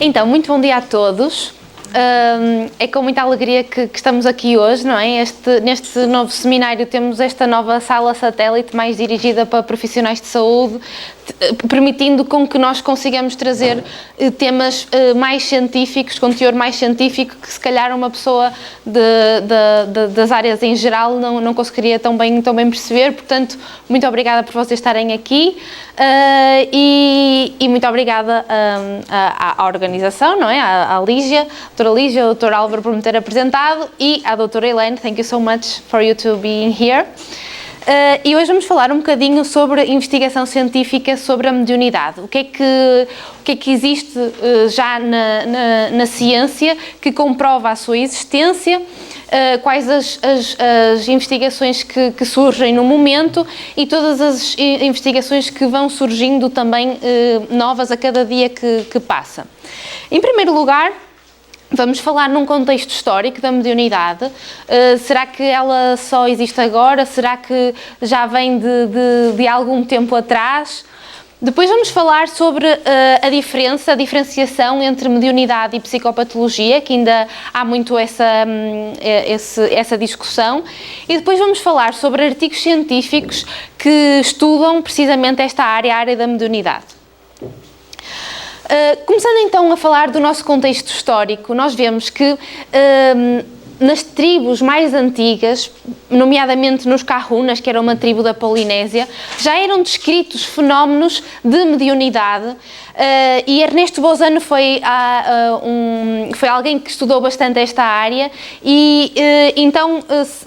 Então, muito bom dia a todos. É com muita alegria que estamos aqui hoje, não é? Neste novo seminário temos esta nova sala satélite mais dirigida para profissionais de saúde, permitindo com que nós consigamos trazer temas mais científicos, com teor mais científico, que se calhar uma pessoa das áreas em geral não conseguiria tão bem perceber. Portanto, muito obrigada por vocês estarem aqui e muito obrigada à organização, não é? À Lígia, doutora Lígia, ao doutor Álvaro por me ter apresentado e à doutora Elaine. Thank you so much for you to being here. E hoje vamos falar um bocadinho sobre investigação científica sobre a mediunidade. O que é que existe já na ciência que comprova a sua existência, quais as investigações que surgem no momento e todas as investigações que vão surgindo também novas a cada dia que passa. Em primeiro lugar, vamos falar num contexto histórico da mediunidade. Será que ela só existe agora? Será que já vem de algum tempo atrás? Depois vamos falar sobre a diferenciação entre mediunidade e psicopatologia, que ainda há muito essa discussão. E depois vamos falar sobre artigos científicos que estudam precisamente esta área, a área da mediunidade. Começando então a falar do nosso contexto histórico, nós vemos que nas tribos mais antigas, nomeadamente nos Kahunas, que era uma tribo da Polinésia, já eram descritos fenómenos de mediunidade, e Ernesto Bozano foi alguém que estudou bastante esta área e então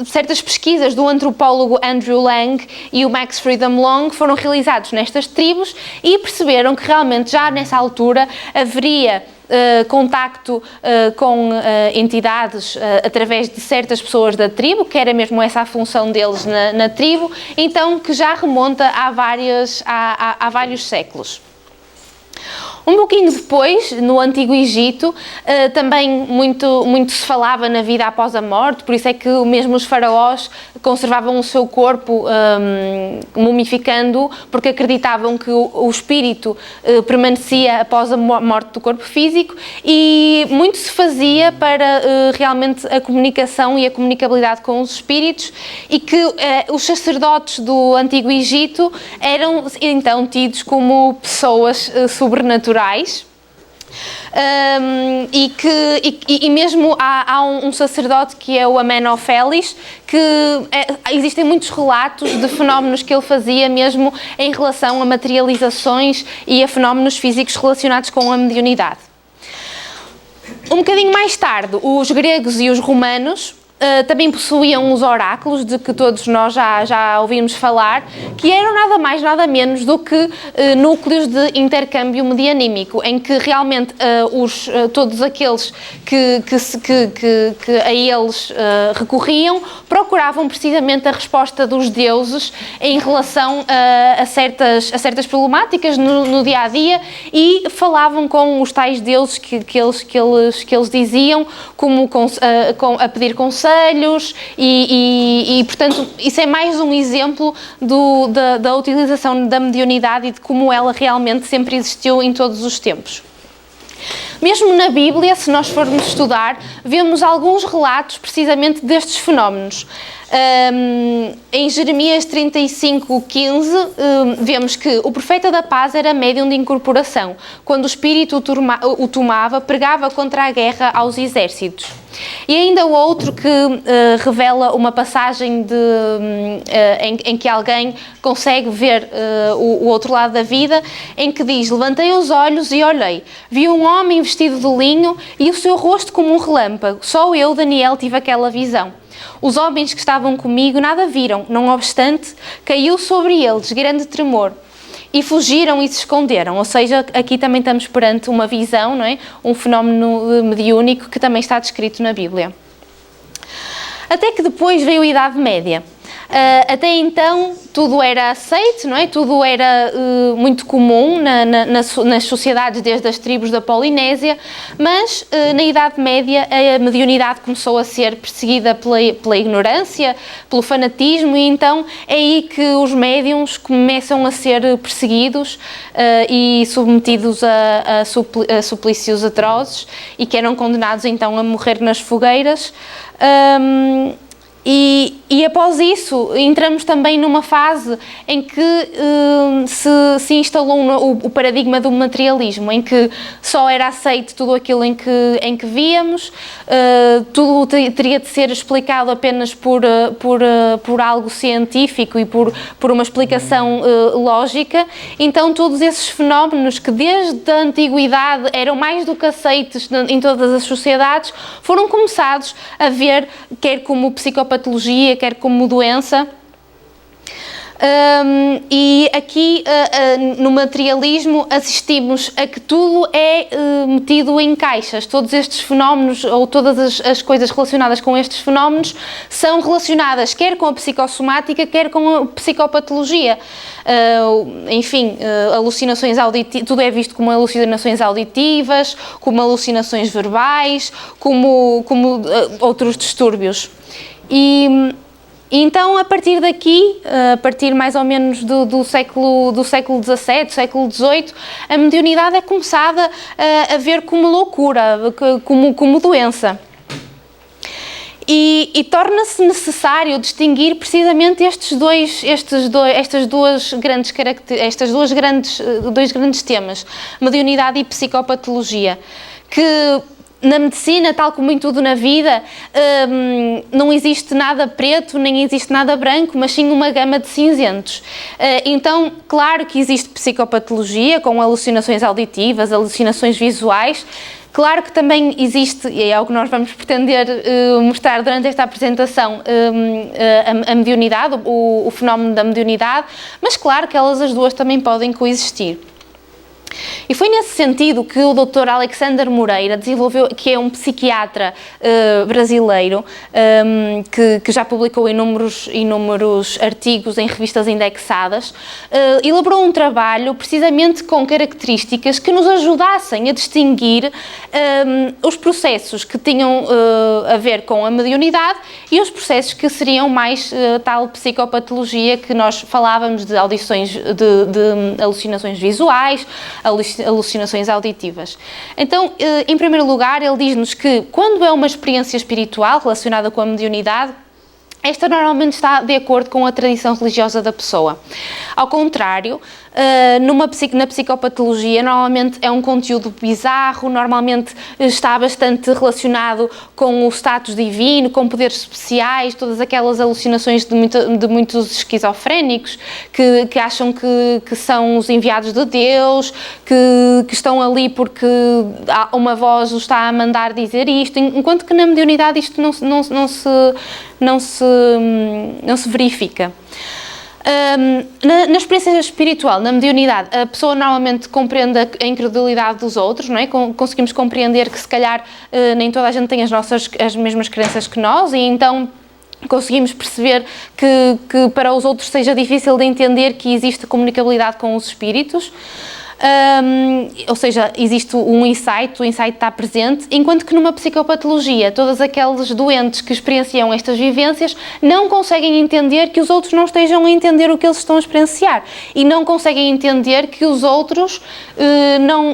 certas pesquisas do antropólogo Andrew Lang e o Max Freedom Long foram realizados nestas tribos e perceberam que realmente já nessa altura haveria contacto com entidades através de certas pessoas da tribo, que era mesmo essa a função deles na tribo, então que já remonta há vários séculos. Um pouquinho depois, no Antigo Egito, também muito se falava na vida após a morte, por isso é que mesmo os faraós conservavam o seu corpo mumificando, porque acreditavam que o espírito permanecia após a morte do corpo físico, e muito se fazia para realmente a comunicação e a comunicabilidade com os espíritos, e que os sacerdotes do Antigo Egito eram então tidos como pessoas sobrenaturais. E mesmo há um sacerdote que é o Amenopheles, que existem muitos relatos de fenómenos que ele fazia mesmo em relação a materializações e a fenómenos físicos relacionados com a mediunidade. Um bocadinho mais tarde, os gregos e os romanos também possuíam os oráculos, de que todos nós já ouvimos falar, que eram nada mais, nada menos do que núcleos de intercâmbio medianímico, em que realmente todos aqueles que a eles recorriam procuravam precisamente a resposta dos deuses em relação a certas problemáticas no dia-a-dia, e falavam com os tais deuses que eles diziam, como a pedir conselhos, e portanto isso é mais um exemplo da utilização da mediunidade e de como ela realmente sempre existiu em todos os tempos. Mesmo na Bíblia, se nós formos estudar, vemos alguns relatos precisamente destes fenómenos. Em Jeremias 35:15, vemos que o profeta da paz era médium de incorporação. Quando o espírito o tomava, pregava contra a guerra aos exércitos. E ainda o outro que revela uma passagem em que alguém consegue ver o outro lado da vida, em que diz: levantei os olhos e olhei, vi um homem vestido de linho e o seu rosto como um relâmpago. Só eu, Daniel, tive aquela visão. Os homens que estavam comigo nada viram, não obstante, caiu sobre eles grande tremor. E fugiram e se esconderam. Ou seja, aqui também estamos perante uma visão, não é? Um fenómeno mediúnico que também está descrito na Bíblia. Até que depois veio a Idade Média. Até então tudo era aceito, não é? Tudo era muito comum nas sociedades, desde as tribos da Polinésia, mas na Idade Média a mediunidade começou a ser perseguida pela ignorância, pelo fanatismo, e então é aí que os médiuns começam a ser perseguidos e submetidos a suplícios atrozes, e que eram condenados então a morrer nas fogueiras. E após isso entramos também numa fase em que se instalou o paradigma do materialismo, em que só era aceito tudo aquilo em que víamos, tudo teria de ser explicado apenas por algo científico e por uma explicação lógica. Então todos esses fenómenos que desde a antiguidade eram mais do que aceitos em todas as sociedades, foram começados a ver, quer como psicopatologia, quer como doença. E aqui no materialismo assistimos a que tudo é metido em caixas. Todos estes fenómenos, ou todas as coisas relacionadas com estes fenómenos, são relacionadas quer com a psicossomática, quer com a psicopatologia. Enfim, alucinações auditivas, tudo é visto como alucinações auditivas, como alucinações verbais, como outros distúrbios. E então, a partir daqui, a partir mais ou menos do século XVII, século XVIII, a mediunidade é começada a ver como loucura, como doença. E torna-se necessário distinguir precisamente dois grandes temas, mediunidade e psicopatologia, que na medicina, tal como em tudo na vida, não existe nada preto, nem existe nada branco, mas sim uma gama de cinzentos. Então, claro que existe psicopatologia, com alucinações auditivas, alucinações visuais. Claro que também existe, e é o que nós vamos pretender mostrar durante esta apresentação, a mediunidade, o fenómeno da mediunidade, mas claro que elas as duas também podem coexistir. E foi nesse sentido que o Dr. Alexander Moreira desenvolveu, que é um psiquiatra brasileiro, que já publicou inúmeros artigos em revistas indexadas, elaborou um trabalho precisamente com características que nos ajudassem a distinguir os processos que tinham a ver com a mediunidade e os processos que seriam mais tal psicopatologia que nós falávamos, de audições, de alucinações visuais, alucinações auditivas. Então, em primeiro lugar, ele diz-nos que quando é uma experiência espiritual relacionada com a mediunidade, esta normalmente está de acordo com a tradição religiosa da pessoa. Ao contrário, na psicopatologia, normalmente é um conteúdo bizarro, normalmente está bastante relacionado com o status divino, com poderes especiais, todas aquelas alucinações de muitos esquizofrénicos que acham que são os enviados de Deus, que estão ali porque uma voz os está a mandar dizer isto, enquanto que na mediunidade isto não se verifica. Na experiência espiritual, na mediunidade, a pessoa normalmente compreende a incredulidade dos outros, não é? Conseguimos compreender que se calhar nem toda a gente tem as mesmas crenças que nós, e então conseguimos perceber que para os outros seja difícil de entender que existe comunicabilidade com os espíritos. Ou seja, existe o insight está presente, enquanto que numa psicopatologia, todos aqueles doentes que experienciam estas vivências não conseguem entender que os outros não estejam a entender o que eles estão a experienciar, e não conseguem entender que os outros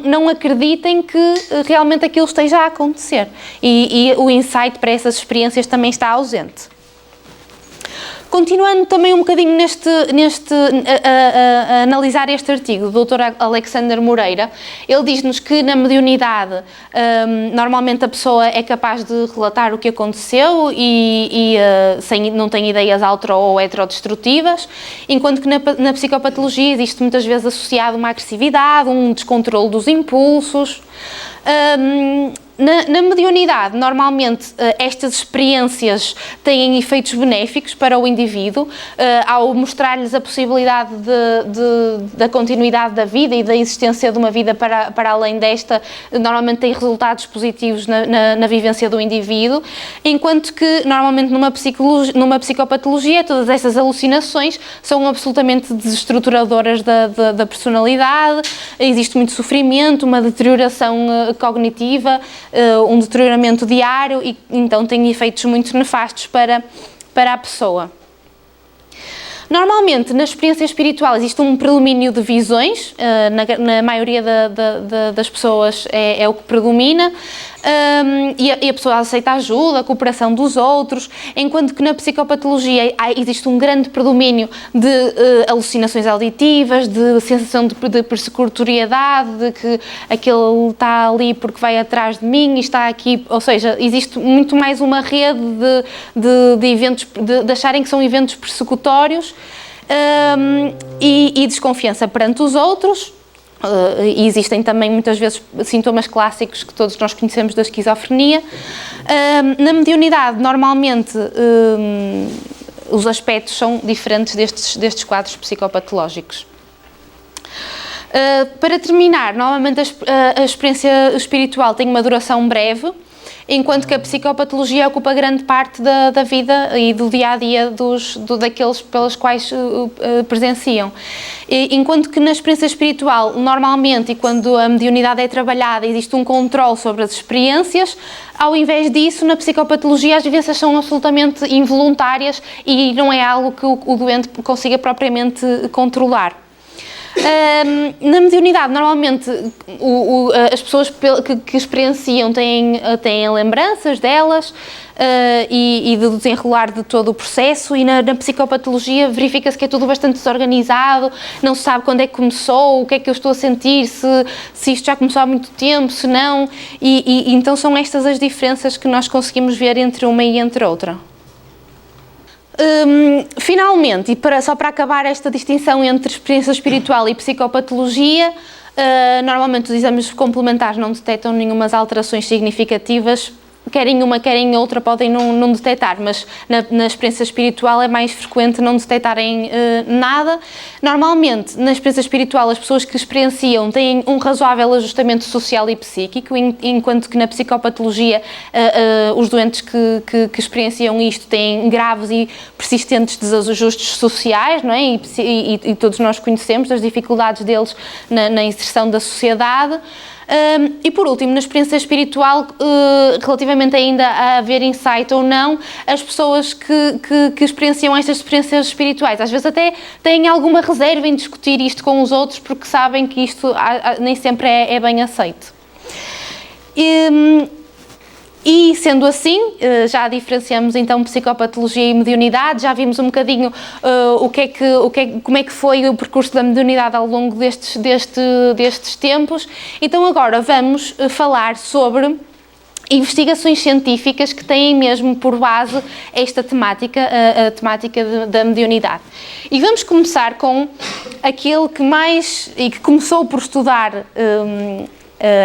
não acreditem que realmente aquilo esteja a acontecer, e o insight para essas experiências também está ausente. Continuando também um bocadinho a analisar este artigo do Dr. Alexander Moreira, ele diz-nos que na mediunidade normalmente a pessoa é capaz de relatar o que aconteceu e não tem ideias altro ou heterodestrutivas, enquanto que na psicopatologia existe muitas vezes associado uma agressividade, um descontrole dos impulsos. Na mediunidade, normalmente, estas experiências têm efeitos benéficos para o indivíduo, ao mostrar-lhes a possibilidade da continuidade da vida e da existência de uma vida para além desta, normalmente tem resultados positivos na vivência do indivíduo, enquanto que, normalmente, numa psicopatologia, todas essas alucinações são absolutamente desestruturadoras da personalidade, existe muito sofrimento, uma deterioração cognitiva, um deterioramento diário e então tem efeitos muito nefastos para a pessoa. Normalmente, na experiência espiritual existe um predomínio de visões, na maioria das pessoas é o que predomina, e a pessoa aceita a ajuda, a cooperação dos outros, enquanto que na psicopatologia existe um grande predomínio de alucinações auditivas, de sensação de persecutoriedade, de que aquele está ali porque vai atrás de mim e está aqui, ou seja, existe muito mais uma rede de eventos, de acharem que são eventos persecutórios, e desconfiança perante os outros. E existem também muitas vezes sintomas clássicos que todos nós conhecemos da esquizofrenia. Na mediunidade, normalmente, os aspectos são diferentes destes quadros psicopatológicos. Para terminar, normalmente a experiência espiritual tem uma duração breve, enquanto que a psicopatologia ocupa grande parte da vida e do dia-a-dia daqueles pelos quais presenciam. Enquanto que na experiência espiritual, normalmente, e quando a mediunidade é trabalhada, existe um controle sobre as experiências, ao invés disso, na psicopatologia, as vivências são absolutamente involuntárias e não é algo que o doente consiga propriamente controlar. Na mediunidade, normalmente, as pessoas que experienciam têm lembranças delas e do desenrolar de todo o processo, e na psicopatologia verifica-se que é tudo bastante desorganizado, não se sabe quando é que começou, o que é que eu estou a sentir, se isto já começou há muito tempo, se não, e então são estas as diferenças que nós conseguimos ver entre uma e entre outra. Finalmente, e só para acabar esta distinção entre experiência espiritual e psicopatologia, normalmente os exames complementares não detectam nenhumas alterações significativas, querem uma, querem outra, podem não detectar, mas na experiência espiritual é mais frequente não detectarem nada. Normalmente, na experiência espiritual, as pessoas que experienciam têm um razoável ajustamento social e psíquico, enquanto que na psicopatologia os doentes que experienciam isto têm graves e persistentes desajustes sociais, não é? E todos nós conhecemos as dificuldades deles na inserção da sociedade. E por último, na experiência espiritual, relativamente ainda a haver insight ou não, as pessoas que experienciam estas experiências espirituais às vezes até têm alguma reserva em discutir isto com os outros, porque sabem que isto nem sempre é bem aceito. E sendo assim, já diferenciamos então psicopatologia e mediunidade, já vimos um bocadinho como é que foi o percurso da mediunidade ao longo destes tempos. Então agora vamos falar sobre investigações científicas que têm mesmo por base esta temática, a temática da mediunidade. E vamos começar com aquele que começou por estudar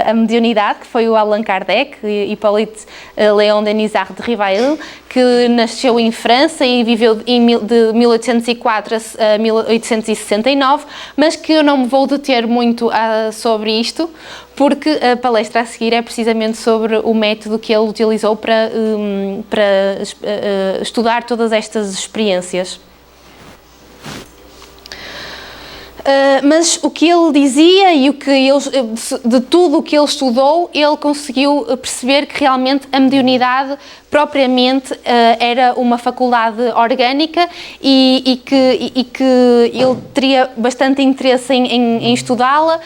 a mediunidade, que foi o Allan Kardec, Hippolyte Léon Denisard de Rivail, que nasceu em França e viveu de 1804 a 1869, mas que eu não me vou deter muito sobre isto, porque a palestra a seguir é precisamente sobre o método que ele utilizou para estudar todas estas experiências. Mas o que ele dizia e de tudo o que ele estudou, ele conseguiu perceber que realmente a mediunidade propriamente era uma faculdade orgânica e que ele teria bastante interesse em estudá-la,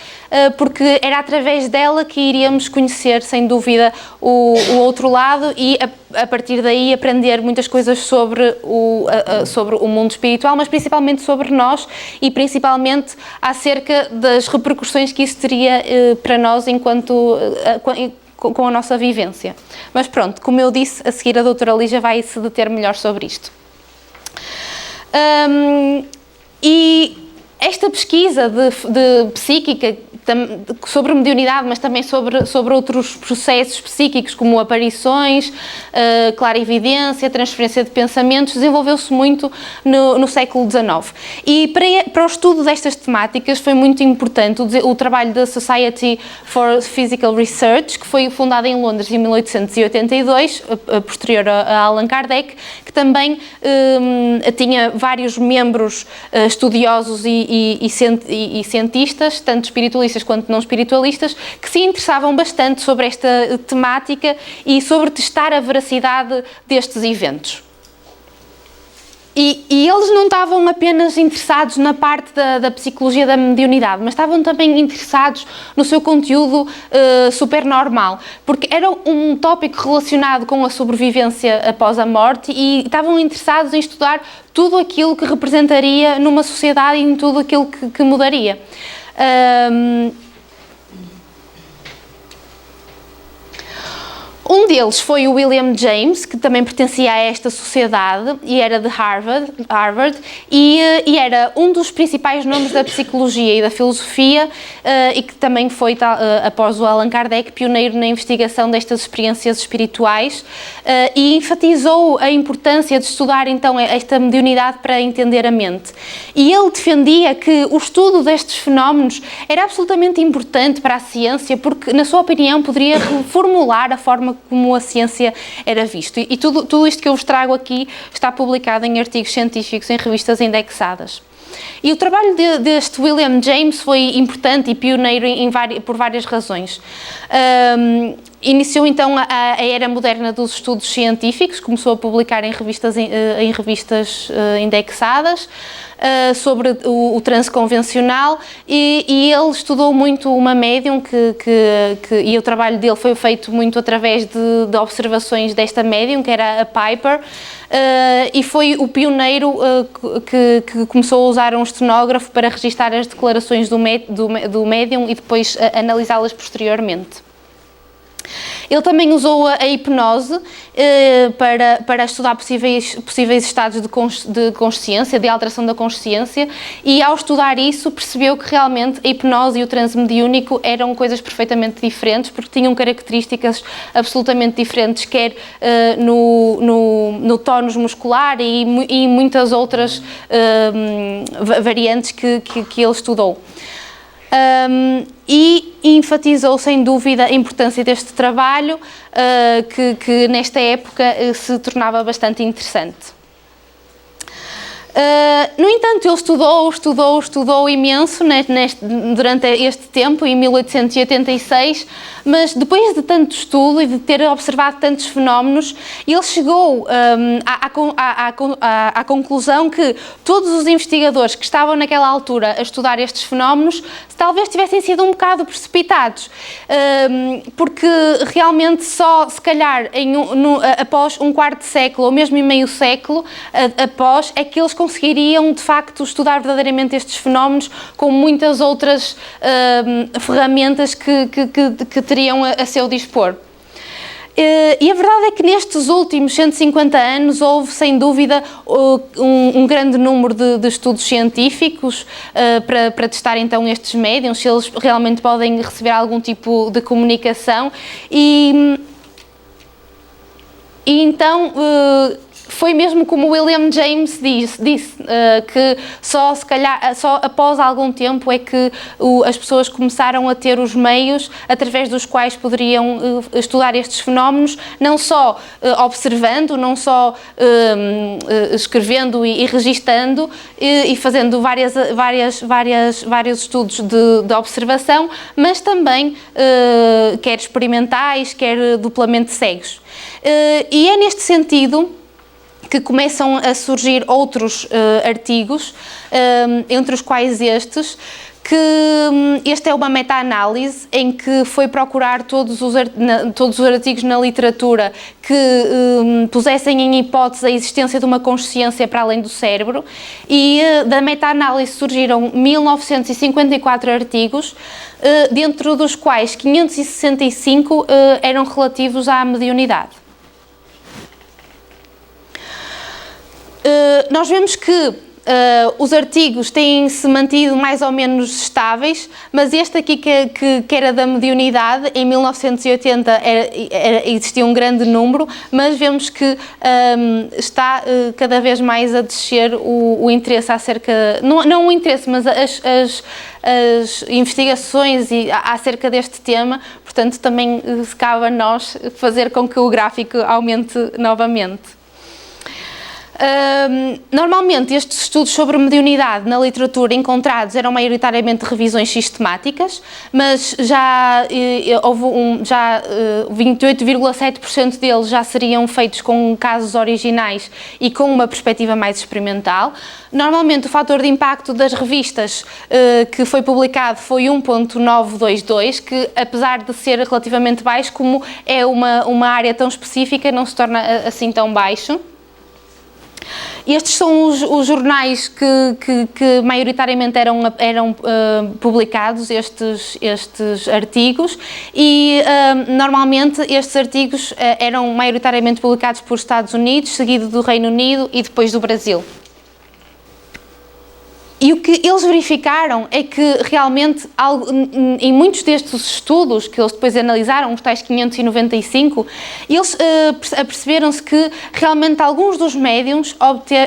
porque era através dela que iríamos conhecer, sem dúvida, o outro lado e a partir daí aprender muitas coisas sobre o mundo espiritual, mas principalmente sobre nós e principalmente acerca das repercussões que isso teria para nós com a nossa vivência. Mas pronto, como eu disse, a seguir a doutora Lígia vai se deter melhor sobre isto. E Esta pesquisa de psíquica sobre mediunidade, mas também sobre outros processos psíquicos, como aparições, clarividência, transferência de pensamentos, desenvolveu-se muito no século XIX. E para o estudo destas temáticas foi muito importante o trabalho da Society for Physical Research, que foi fundada em Londres em 1882, posterior a Allan Kardec, que também tinha vários membros estudiosos e cientistas, tanto espiritualistas quanto não espiritualistas, que se interessavam bastante sobre esta temática e sobre testar a veracidade destes eventos. E eles não estavam apenas interessados na parte da psicologia da mediunidade, mas estavam também interessados no seu conteúdo supernormal, porque era um tópico relacionado com a sobrevivência após a morte e estavam interessados em estudar tudo aquilo que representaria numa sociedade e em tudo aquilo que mudaria. Um deles foi o William James, que também pertencia a esta sociedade e era de Harvard e era um dos principais nomes da psicologia e da filosofia e que também foi, após o Allan Kardec, pioneiro na investigação destas experiências espirituais e enfatizou a importância de estudar então esta mediunidade para entender a mente. E ele defendia que o estudo destes fenómenos era absolutamente importante para a ciência porque, na sua opinião, poderia reformular a forma como a ciência era vista. E tudo isto que eu vos trago aqui está publicado em artigos científicos em revistas indexadas. E o trabalho deste William James foi importante e pioneiro por várias razões. Iniciou então a era moderna dos estudos científicos, começou a publicar em revistas indexadas sobre o transe convencional e ele estudou muito uma médium e o trabalho dele foi feito muito através de observações desta médium, que era a Piper, e foi o pioneiro que começou a usar um estenógrafo para registar as declarações do médium e depois analisá-las posteriormente. Ele também usou a hipnose para estudar possíveis estados de consciência, de alteração da consciência, e ao estudar isso percebeu que realmente a hipnose e o transe mediúnico eram coisas perfeitamente diferentes, porque tinham características absolutamente diferentes, quer no tónus muscular e muitas outras variantes que ele estudou. E enfatizou sem dúvida a importância deste trabalho que nesta época se tornava bastante interessante. No entanto, ele estudou imenso durante este tempo, em 1886, mas depois de tanto estudo e de ter observado tantos fenómenos, ele chegou à conclusão que todos os investigadores que estavam naquela altura a estudar estes fenómenos talvez tivessem sido um bocado precipitados, porque realmente só, se calhar, após um quarto de século ou mesmo em meio século após, é que eles conseguiriam, de facto, estudar verdadeiramente estes fenómenos com muitas outras ferramentas que teriam a seu dispor. E a verdade é que nestes últimos 150 anos houve, sem dúvida, um grande número de estudos científicos para testar então estes médiums, se eles realmente podem receber algum tipo de comunicação e então foi mesmo como William James disse que só após algum tempo é que as pessoas começaram a ter os meios através dos quais poderiam estudar estes fenómenos, não só observando, não só escrevendo e registando e fazendo vários estudos de observação, mas também quer experimentais, quer duplamente cegos. E é neste sentido que começam a surgir outros artigos, entre os quais que este é uma meta-análise em que foi procurar todos os artigos na literatura que pusessem em hipótese a existência de uma consciência para além do cérebro, e da meta-análise surgiram 1954 artigos, dentro dos quais 565 eram relativos à mediunidade. Nós vemos que os artigos têm-se mantido mais ou menos estáveis, mas este aqui que era da mediunidade, em 1980 existia um grande número, mas vemos que está cada vez mais a descer o interesse acerca, não o interesse, mas as investigações acerca deste tema, portanto também cabe a nós fazer com que o gráfico aumente novamente. Normalmente estes estudos sobre mediunidade na literatura encontrados eram maioritariamente revisões sistemáticas, mas já houve 28,7% deles já seriam feitos com casos originais e com uma perspectiva mais experimental. Normalmente o fator de impacto das revistas que foi publicado foi 1.922, que apesar de ser relativamente baixo, como é uma área tão específica, não se torna assim tão baixo. Estes são os jornais que maioritariamente eram publicados, estes artigos, e normalmente estes artigos eram maioritariamente publicados por Estados Unidos, seguido do Reino Unido e depois do Brasil. E o que eles verificaram é que realmente, em muitos destes estudos que eles depois analisaram, os tais 595, eles aperceberam-se que realmente alguns dos médiums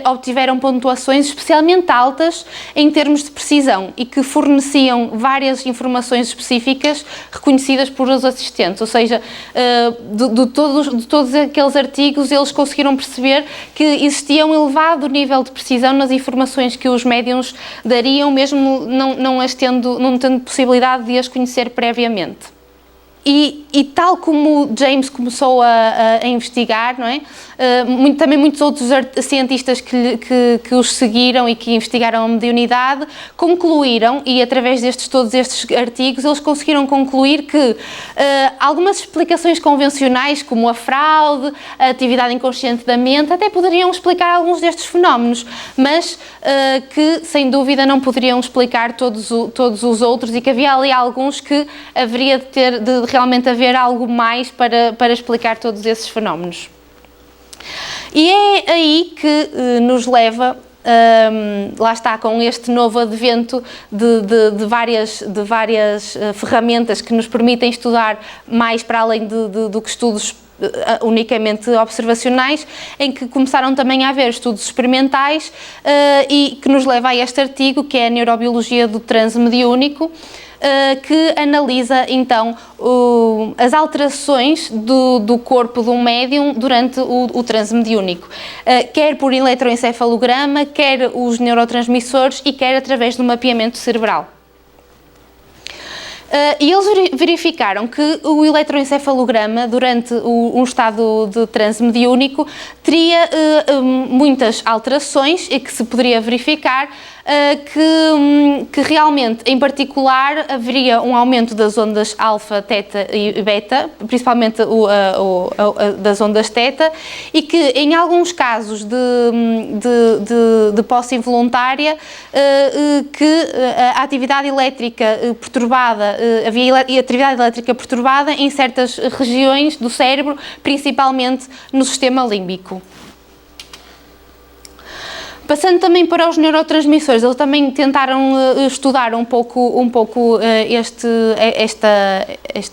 obtiveram pontuações especialmente altas em termos de precisão e que forneciam várias informações específicas reconhecidas por os assistentes, ou seja, de todos aqueles artigos eles conseguiram perceber que existia um elevado nível de precisão nas informações que os médiums dariam, mesmo não tendo possibilidade de as conhecer previamente. E tal como James começou a investigar, não é? Também muitos outros cientistas que os seguiram e que investigaram a mediunidade concluíram, e através todos estes artigos, eles conseguiram concluir que algumas explicações convencionais, como a fraude, a atividade inconsciente da mente, até poderiam explicar alguns destes fenómenos, mas que, sem dúvida, não poderiam explicar todos os outros, e que havia ali alguns que haveria de realmente haver algo mais para explicar todos esses fenómenos. E é aí que nos leva, lá está, com este novo advento de várias ferramentas que nos permitem estudar mais para além do que estudos unicamente observacionais, em que começaram também a haver estudos experimentais e que nos leva a este artigo, que é a Neurobiologia do Transe Mediúnico, que analisa então as alterações do corpo de um médium durante o transe mediúnico, quer por eletroencefalograma, quer os neurotransmissores e quer através do mapeamento cerebral. E eles verificaram que o eletroencefalograma, durante um estado de transe mediúnico, teria muitas alterações e que se poderia verificar que realmente, em particular, haveria um aumento das ondas alfa, teta e beta, principalmente das ondas teta, e que em alguns casos de posse involuntária, que a atividade elétrica perturbada, havia atividade elétrica perturbada em certas regiões do cérebro, principalmente no sistema límbico. Passando também para os neurotransmissores, eles também tentaram estudar um pouco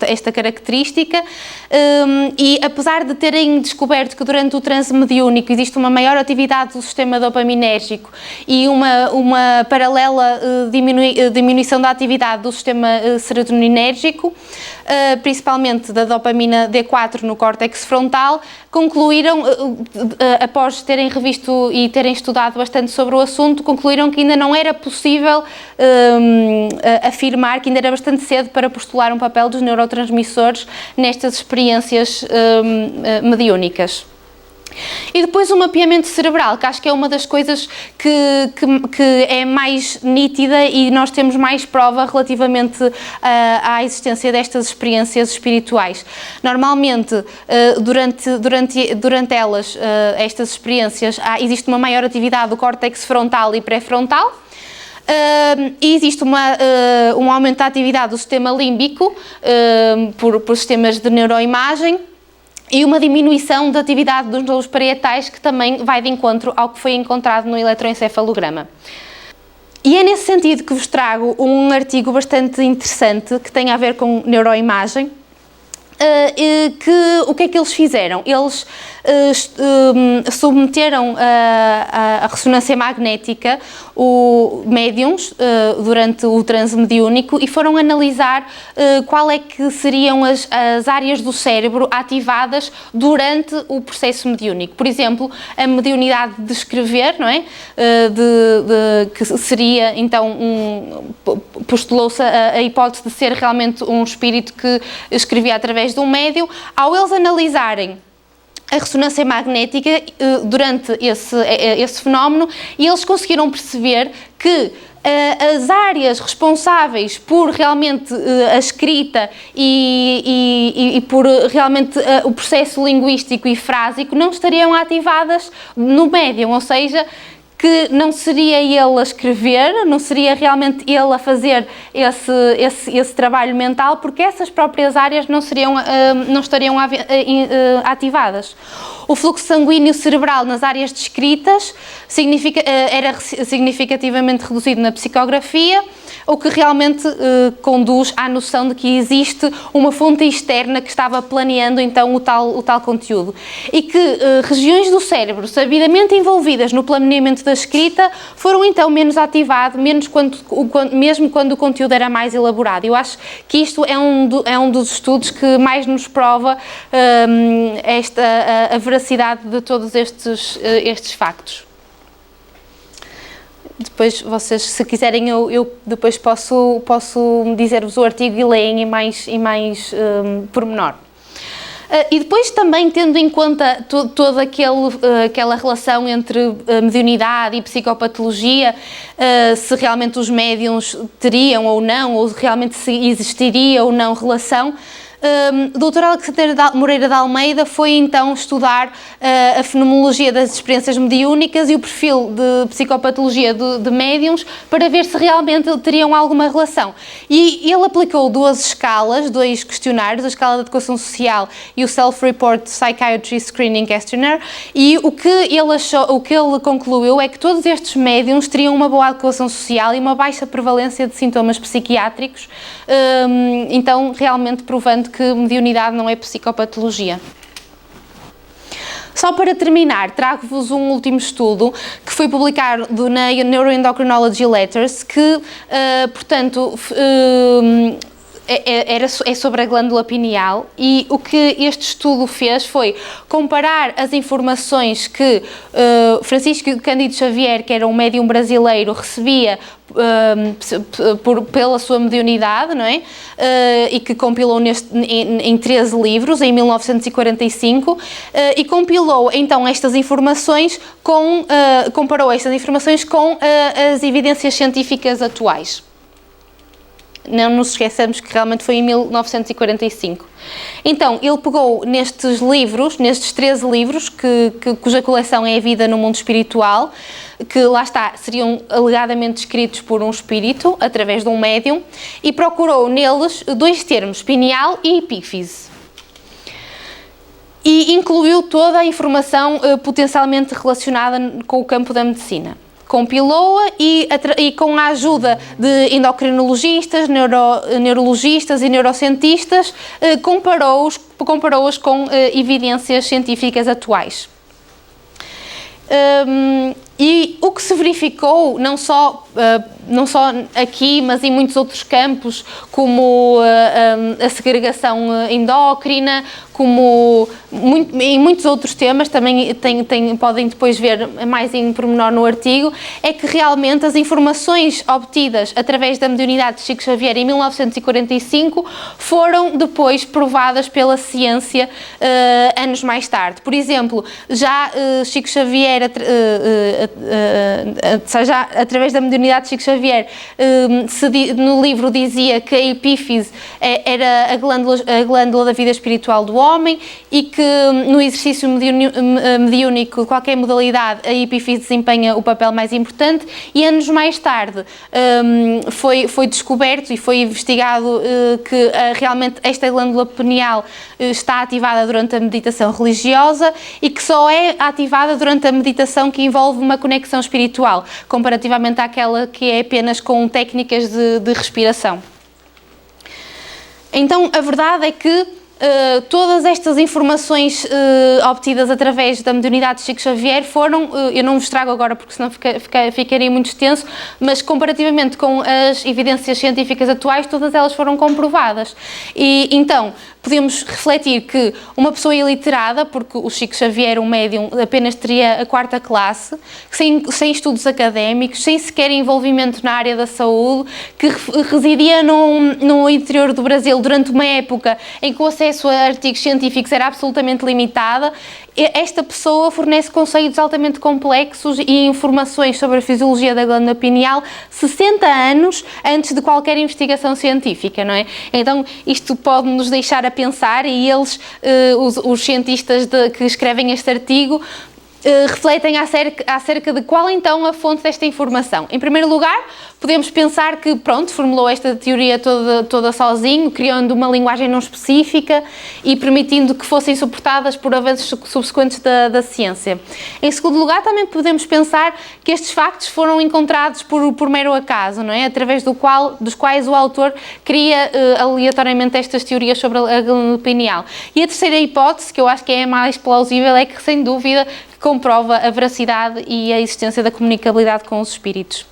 esta característica, e apesar de terem descoberto que durante o transe mediúnico existe uma maior atividade do sistema dopaminérgico e uma paralela diminuição da atividade do sistema serotoninérgico, principalmente da dopamina D4 no córtex frontal, concluíram, após terem revisto e terem estudado bastante sobre o assunto, concluíram que ainda não era possível afirmar, que ainda era bastante cedo para postular um papel dos neurotransmissores nestas experiências mediúnicas. E depois o mapeamento cerebral, que acho que é uma das coisas que é mais nítida e nós temos mais prova relativamente à existência destas experiências espirituais. Normalmente, durante elas, estas experiências, existe uma maior atividade do córtex frontal e pré-frontal, e existe um aumento da atividade do sistema límbico por sistemas de neuroimagem. e uma diminuição da atividade dos lobos parietais, que também vai de encontro ao que foi encontrado no eletroencefalograma. E é nesse sentido que vos trago um artigo bastante interessante que tem a ver com neuroimagem. O que é que eles fizeram? Eles submeteram a ressonância magnética médiums durante o transe mediúnico e foram analisar qual é que seriam as áreas do cérebro ativadas durante o processo mediúnico. Por exemplo, a mediunidade de escrever, não é? Que seria, então, postulou-se a hipótese de ser realmente um espírito que escrevia através de um médium. Ao eles analisarem a ressonância magnética durante esse fenómeno, e eles conseguiram perceber que as áreas responsáveis por realmente a escrita e por realmente o processo linguístico e frásico não estariam ativadas no médium, ou seja, que não seria ele a escrever, não seria realmente ele a fazer esse trabalho mental, porque essas próprias áreas não estariam ativadas. O fluxo sanguíneo cerebral nas áreas descritas era significativamente reduzido na psicografia, o que realmente conduz à noção de que existe uma fonte externa que estava planeando então o tal conteúdo. E que regiões do cérebro sabidamente envolvidas no planeamento da escrita foram então menos ativadas, mesmo quando o conteúdo era mais elaborado. Eu acho que isto é um dos estudos que mais nos prova a veracidade de todos estes factos. Depois vocês, se quiserem, eu depois posso dizer-vos o artigo e leem em mais pormenor. E depois também, tendo em conta toda aquela relação entre mediunidade e psicopatologia, se realmente os médiuns teriam ou não, ou realmente se existiria ou não relação, o Dr. Alexandre Moreira de Almeida foi então estudar a fenomenologia das experiências mediúnicas e o perfil de psicopatologia de médiums para ver se realmente teriam alguma relação. E ele aplicou dois questionários, a escala de adequação social e o Self-Report Psychiatry Screening Questionnaire, e o que ele concluiu é que todos estes médiums teriam uma boa adequação social e uma baixa prevalência de sintomas psiquiátricos, então realmente provando que mediunidade não é psicopatologia. Só para terminar, trago-vos um último estudo que foi publicado na Neuroendocrinology Letters, que, portanto, é sobre a glândula pineal, e o que este estudo fez foi comparar as informações que Francisco Cândido Xavier, que era um médium brasileiro, recebia pela sua mediunidade, não é? E que compilou em 13 livros, em 1945, e compilou então estas informações comparou estas informações com as evidências científicas atuais. Não nos esqueçamos que realmente foi em 1945. Então, ele pegou nestes 13 livros, cuja coleção é A Vida no Mundo Espiritual, que lá está, seriam alegadamente escritos por um espírito, através de um médium, e procurou neles dois termos, pineal e epífise. E incluiu toda a informação potencialmente relacionada com o campo da medicina. Compilou-a e com a ajuda de endocrinologistas, neurologistas e neurocientistas, comparou-os com evidências científicas atuais. E o que se verificou, não só aqui, mas em muitos outros campos, como a segregação endócrina, como em muitos outros temas, também podem depois ver mais em pormenor no artigo, é que realmente as informações obtidas através da mediunidade de Chico Xavier em 1945 foram depois provadas pela ciência anos mais tarde. Por exemplo, já Chico Xavier, já através da mediunidade de Chico Xavier, no livro dizia que a epífise era a glândula da vida espiritual do homem e que no exercício mediúnico de qualquer modalidade a epífise desempenha o papel mais importante, e anos mais tarde foi descoberto e foi investigado que realmente esta glândula pineal está ativada durante a meditação religiosa e que só é ativada durante a meditação que envolve uma conexão espiritual, comparativamente àquela que é apenas com técnicas de respiração. Então, a verdade é que todas estas informações obtidas através da mediunidade de Chico Xavier foram, eu não vos trago agora porque senão ficaria muito extenso, mas comparativamente com as evidências científicas atuais, todas elas foram comprovadas. E então, podemos refletir que uma pessoa iliterada, porque o Chico Xavier, um médium, apenas teria a 4ª classe, sem estudos académicos, sem sequer envolvimento na área da saúde, que residia no interior do Brasil durante uma época em que o acesso a artigos científicos era absolutamente limitada, esta pessoa fornece conceitos altamente complexos e informações sobre a fisiologia da glândula pineal 60 anos antes de qualquer investigação científica, não é? Então, isto pode nos deixar a pensar, e eles, os cientistas que escrevem este artigo, refletem acerca de qual então a fonte desta informação. Em primeiro lugar, podemos pensar que, pronto, formulou esta teoria toda sozinho, criando uma linguagem não específica e permitindo que fossem suportadas por avanços subsequentes da ciência. Em segundo lugar, também podemos pensar que estes factos foram encontrados por mero acaso, não é? Através dos quais o autor cria aleatoriamente estas teorias sobre a glândula pineal. E a terceira hipótese, que eu acho que é a mais plausível, é que, sem dúvida, comprova a veracidade e a existência da comunicabilidade com os espíritos.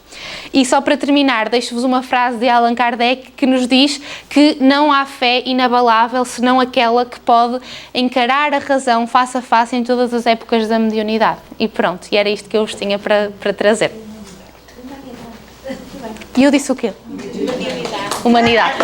E só para terminar, deixo-vos uma frase de Allan Kardec que nos diz que não há fé inabalável senão aquela que pode encarar a razão face a face em todas as épocas da mediunidade. E pronto, e era isto que eu vos tinha para trazer. E eu disse o quê? Humanidade.